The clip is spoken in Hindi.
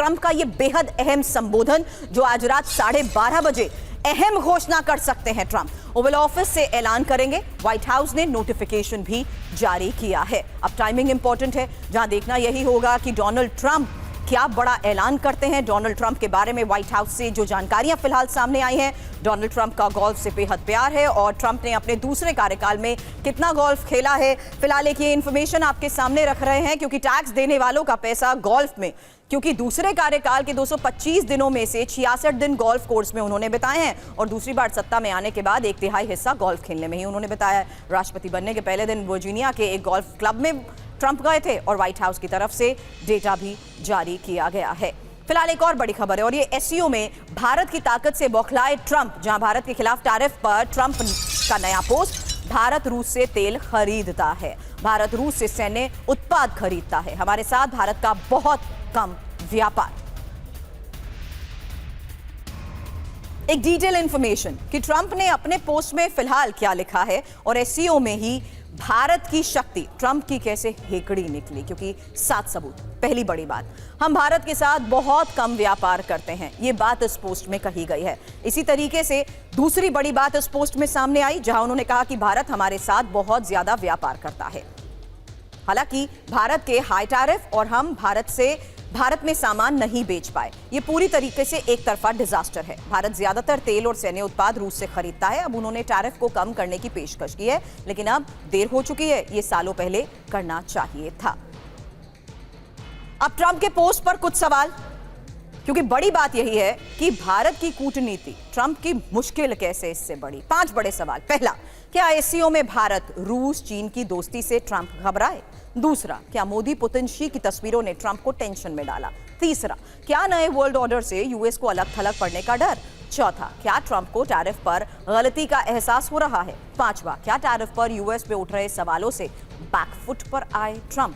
ट्रंप का यह बेहद अहम संबोधन जो आज रात 12:30 बजे अहम घोषणा कर सकते हैं ट्रंप। ओवल ऑफिस से ऐलान करेंगे। व्हाइट हाउस ने नोटिफिकेशन भी जारी किया है। अब टाइमिंग इंपॉर्टेंट है, जहां देखना यही होगा कि डोनाल्ड ट्रंप क्या बड़ा ऐलान करते हैं। डोनाल्ड ट्रंप के बारे में व्हाइट हाउस से जो जानकारियां फिलहाल सामने आई हैं, डोनाल्ड ट्रंप का गोल्फ से बेहद प्यार है और ट्रंप ने अपने दूसरे कार्यकाल में कितना गोल्फ खेला है, फिलहाल एक ये इंफॉर्मेशन आपके सामने रख रहे हैं, क्योंकि टैक्स देने वालों का पैसा गोल्फ में, क्योंकि दूसरे कार्यकाल के 225 दिनों में से 66 दिन गोल्फ कोर्स में उन्होंने बिताए हैं और दूसरी बार सत्ता में आने के बाद 1/3 हिस्सा गोल्फ खेलने में ही उन्होंने बिताया है। राष्ट्रपति बनने के पहले दिन वर्जीनिया के एक गोल्फ क्लब में ट्रंप गए थे और व्हाइट हाउस की तरफ से डेटा भी जारी किया गया है। फिलहाल एक और बड़ी खबर है और ये एससीओ में भारत की ताकत से बौखलाए ट्रंप, जहां भारत के खिलाफ टैरिफ पर ट्रंप का नया पोस्ट। भारत रूस से तेल खरीदता है, भारत रूस से सैन्य उत्पाद खरीदता है, हमारे साथ भारत का बहुत कम व्यापार। एक डिटेल इंफॉर्मेशन कि ट्रंप ने अपने पोस्ट में फिलहाल क्या लिखा है और एससीओ में ही भारत की शक्ति ट्रंप की कैसे हेकड़ी निकली, क्योंकि 7 सबूत। पहली बड़ी बात, हम भारत के साथ बहुत कम व्यापार करते हैं, यह बात इस पोस्ट में कही गई है। इसी तरीके से दूसरी बड़ी बात इस पोस्ट में सामने आई, जहां उन्होंने कहा कि भारत हमारे साथ बहुत ज्यादा व्यापार करता है। हालांकि भारत के हाई टैरिफ और हम भारत में सामान नहीं बेच पाए, ये पूरी तरीके से एक तरफा डिजास्टर है। भारत ज्यादातर तेल और सैन्य उत्पाद रूस से खरीदता है। अब उन्होंने टैरिफ को कम करने की पेशकश की है, लेकिन अब देर हो चुकी है, ये सालों पहले करना चाहिए था। अब ट्रंप के पोस्ट पर कुछ सवाल, क्योंकि बड़ी बात यही है कि भारत की कूटनीति ट्रंप की मुश्किल कैसे इससे बड़ी। 5 बड़े सवाल। पहला, क्या एससीओ में भारत, रूस, चीन की दोस्ती से ट्रंप घबराए? दूसरा, क्या मोदी पुतिन शी की तस्वीरों ने ट्रंप को टेंशन में डाला? तीसरा, क्या नए वर्ल्ड ऑर्डर से यूएस को अलग थलग पड़ने का डर? चौथा, क्या ट्रंप को टैरिफ पर गलती का एहसास हो रहा है? पांचवा, क्या टैरिफ पर यूएस पे उठ रहे सवालों से बैकफुट पर आए ट्रंप?